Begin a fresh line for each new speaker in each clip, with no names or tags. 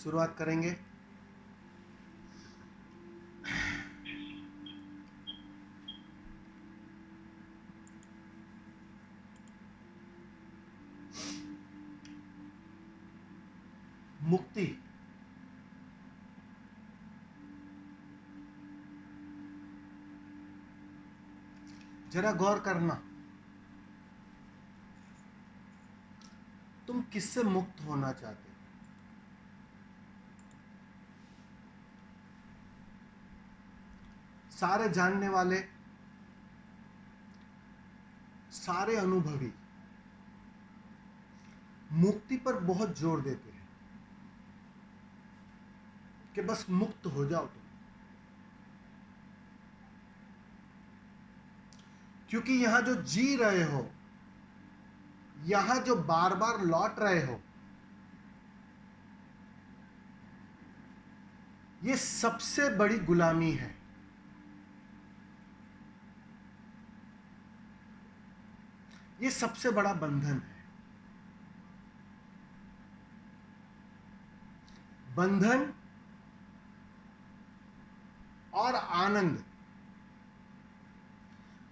शुरुआत करेंगे। मुक्ति जरा गौर करना, तुम किससे मुक्त होना चाहते हो? सारे जानने वाले, सारे अनुभवी मुक्ति पर बहुत जोर देते हैं कि बस मुक्त हो जाओ तुम, क्योंकि यहां जो जी रहे हो, यहां जो बार बार लौट रहे हो, ये सबसे बड़ी गुलामी है। ये सबसे बड़ा बंधन है। बंधन और आनंद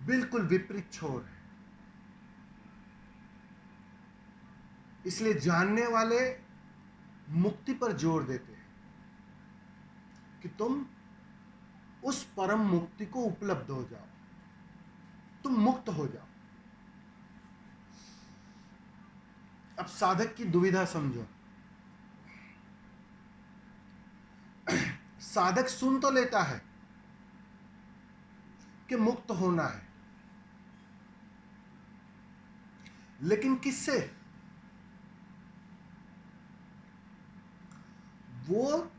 बिल्कुल विपरीत छोर है। इसलिए जानने वाले मुक्ति पर जोर देते हैं कि तुम उस परम मुक्ति को उपलब्ध हो जाओ, तुम मुक्त हो जाओ। अब साधक की दुविधा समझो। साधक सुन तो लेता है कि मुक्त होना है, लेकिन किससे? वो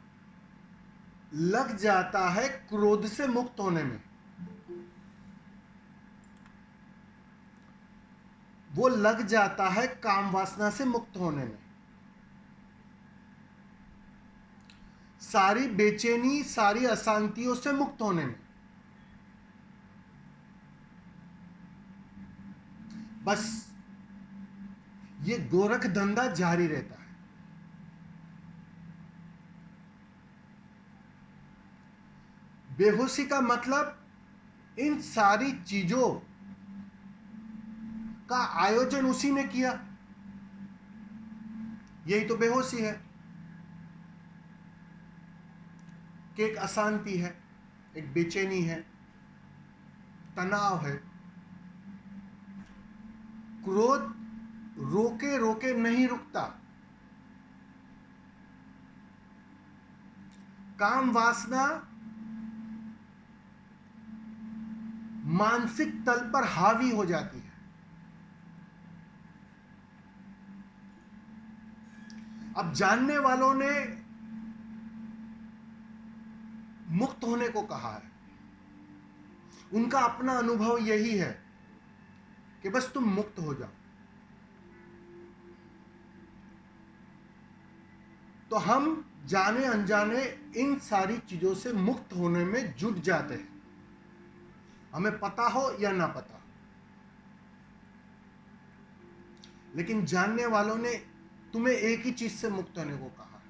लग जाता है क्रोध से मुक्त होने में, वो लग जाता है काम वासना से मुक्त होने में। सारी बेचैनी, सारी अशांतियों से मुक्त होने में। बस ये गोरख धंधा जारी रहता है। बेहोशी का मतलब इन सारी चीजों का आयोजन उसी ने किया, यही तो बेहोशी है। कि एक अशांति है, एक बेचैनी है, तनाव है। क्रोध रोके रोके नहीं रुकता। काम वासना मानसिक तल पर हावी हो जाती है। अब जानने वालों ने मुक्त होने को कहा है, उनका अपना अनुभव यही है कि बस तुम मुक्त हो जाओ। तो हम जाने अनजाने इन सारी चीजों से मुक्त होने में जुट जाते हैं, हमें पता हो या ना पता। लेकिन जानने वालों ने तुम्हें एक ही चीज से मुक्त होने को कहा है,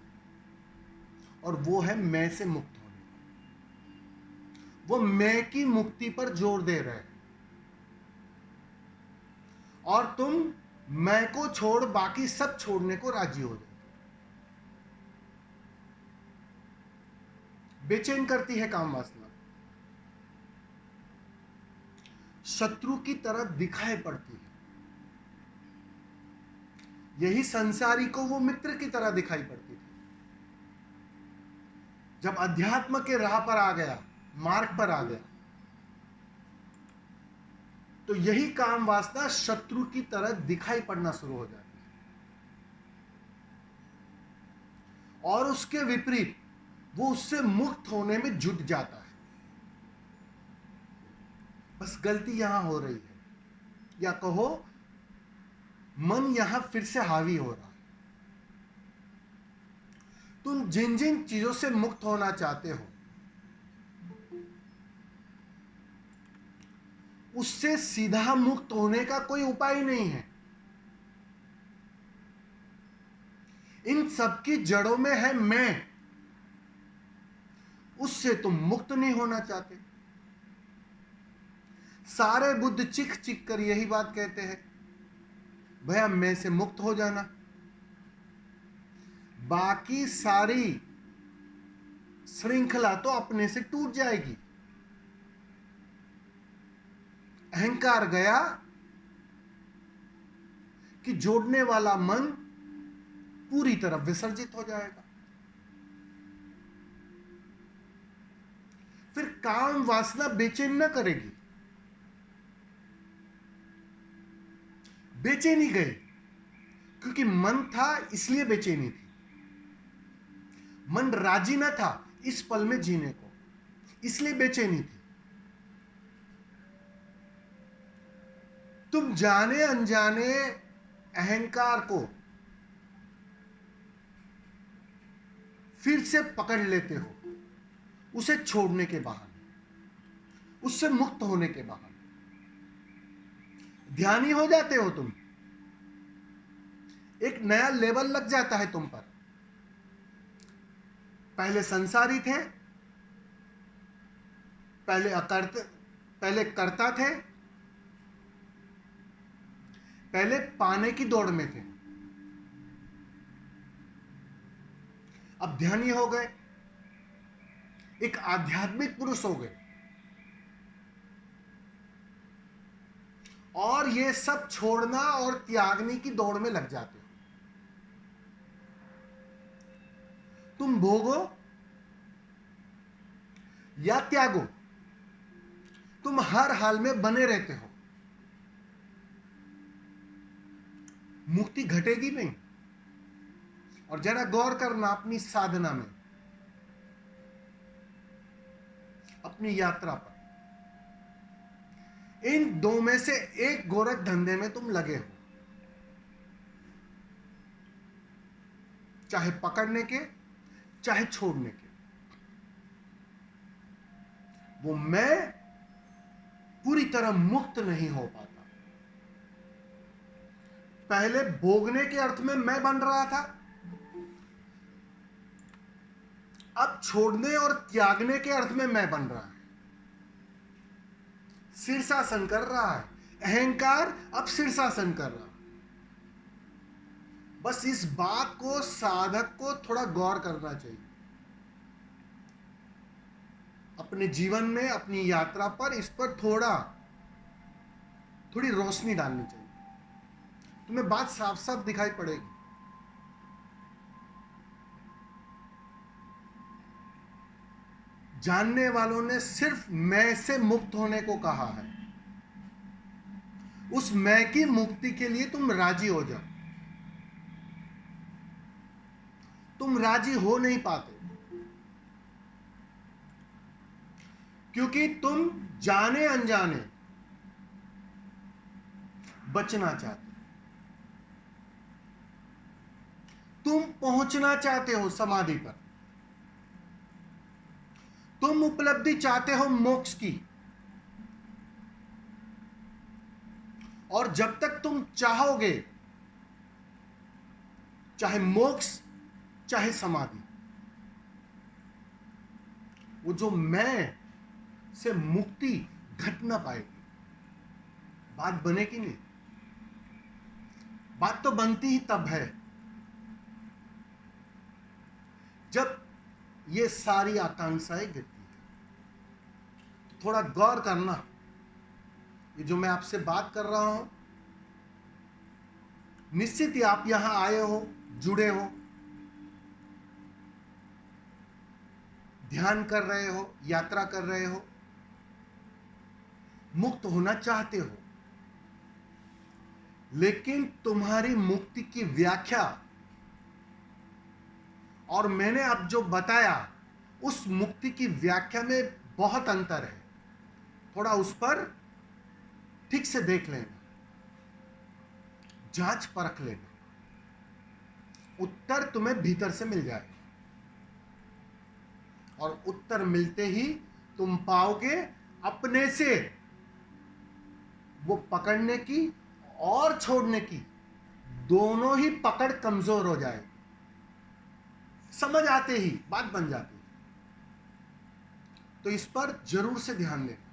और वो है मैं से मुक्त होने को। वो मैं की मुक्ति पर जोर दे रहे हैं, और तुम मैं को छोड़ बाकी सब छोड़ने को राजी हो जाते। बेचैन करती है काम वासना, शत्रु की तरह दिखाई पड़ती है। यही संसारी को वो मित्र की तरह दिखाई पड़ती थी। जब अध्यात्म के राह पर आ गया, मार्ग पर आ गया, तो यही काम वासना शत्रु की तरह दिखाई पड़ना शुरू हो जाती है। और उसके विपरीत वो उससे मुक्त होने में जुट जाता है। बस गलती यहां हो रही है, या कहो मन यहां फिर से हावी हो रहा है। तुम जिन जिन चीजों से मुक्त होना चाहते हो, उससे सीधा मुक्त होने का कोई उपाय नहीं है। इन सब की जड़ों में है मैं, उससे तुम मुक्त नहीं होना चाहते। सारे बुद्ध चिख चिख कर यही बात कहते हैं, भैया मैं से मुक्त हो जाना। बाकी सारी श्रृंखला तो अपने से टूट जाएगी। अहंकार गया कि जोड़ने वाला मन पूरी तरह विसर्जित हो जाएगा। फिर काम वासना बेचैन न करेगी। बेचैनी गई क्योंकि मन था इसलिए बेचैनी थी। मन राजी न था इस पल में जीने को, इसलिए बेचैनी थी। तुम जाने अनजाने अहंकार को फिर से पकड़ लेते हो, उसे छोड़ने के बहाने, उससे मुक्त होने के बहाने। ध्यानी हो जाते हो तुम, एक नया लेवल लग जाता है तुम पर। पहले संसारी थे, पहले करता थे, पहले पाने की दौड़ में थे, अब ध्यानी हो गए, एक आध्यात्मिक पुरुष हो गए। और ये सब छोड़ना और त्यागने की दौड़ में लग जाते हो। तुम भोगो या त्यागो, तुम हर हाल में बने रहते हो। मुक्ति घटेगी नहीं। और जरा गौर करना अपनी साधना में, अपनी यात्रा पर, इन दो में से एक गोरख धंधे में तुम लगे हो, चाहे पकड़ने के चाहे छोड़ने के। वो मैं पूरी तरह मुक्त नहीं हो पाता। पहले भोगने के अर्थ में मैं बन रहा था, अब छोड़ने और त्यागने के अर्थ में मैं बन रहा है। शीर्षासन कर रहा है अहंकार, अब शीर्षासन कर रहा है। बस इस बात को साधक को थोड़ा गौर करना चाहिए, अपने जीवन में, अपनी यात्रा पर इस पर थोड़ी रोशनी डालनी चाहिए। तुम्हें बात साफ साफ दिखाई पड़ेगी। जानने वालों ने सिर्फ मैं से मुक्त होने को कहा है। उस मैं की मुक्ति के लिए तुम राजी हो जाओ। तुम राजी हो नहीं पाते क्योंकि तुम जाने अनजाने बचना चाहते, तुम पहुंचना चाहते हो समाधि पर, तुम उपलब्धि चाहते हो मोक्ष की। और जब तक तुम चाहोगे, चाहे मोक्ष चाहे समाधि, वो जो मैं से मुक्ति घट ना पाएगी। बात बनेगी नहीं। बात तो बनती ही तब है जब ये सारी आकांक्षाएं गिरती है। थोड़ा गौर करना, ये जो मैं आपसे बात कर रहा हूं, निश्चित ही आप यहां आए हो, जुड़े हो, ध्यान कर रहे हो, यात्रा कर रहे हो, मुक्त होना चाहते हो। लेकिन तुम्हारी मुक्ति की व्याख्या और मैंने अब जो बताया उस मुक्ति की व्याख्या में बहुत अंतर है। थोड़ा उस पर ठीक से देख लेना, जांच परख लेना, उत्तर तुम्हें भीतर से मिल जाएगा। और उत्तर मिलते ही तुम पाओगे अपने से वो पकड़ने की और छोड़ने की दोनों ही पकड़ कमजोर हो जाएगी। समझ आते ही बात बन जाती है। तो इस पर जरूर से ध्यान देना,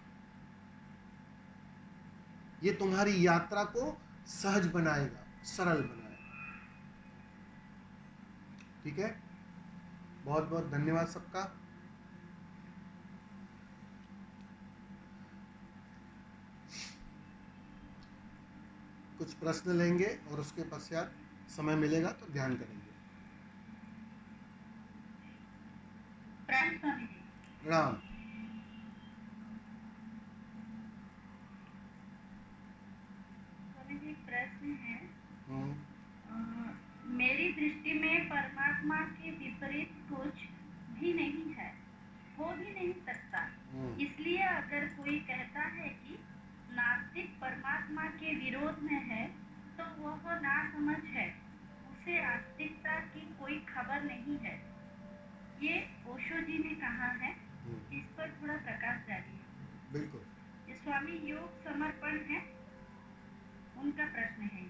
ये तुम्हारी यात्रा को सहज बनाएगा, सरल बनाएगा। ठीक है, बहुत बहुत धन्यवाद सबका। कुछ प्रश्न लेंगे और उसके पश्चात समय मिलेगा तो ध्यान करेंगे। प्रणाम।
स्वामी जी, प्रश्न है,
हम्म,
मेरी दृष्टि में परमात्मा के विपरीत कुछ भी नहीं है, हो भी नहीं सकता। इसलिए अगर कोई कहता है कि नास्तिक परमात्मा के विरोध में है, तो वह नासमझ है, उसे आस्तिकता की कोई खबर नहीं है। ये ओशो जी ने कहा है, इस पर थोड़ा प्रकाश डालिए।
बिल्कुल।
ये स्वामी योग समर्पण है, उनका प्रश्न है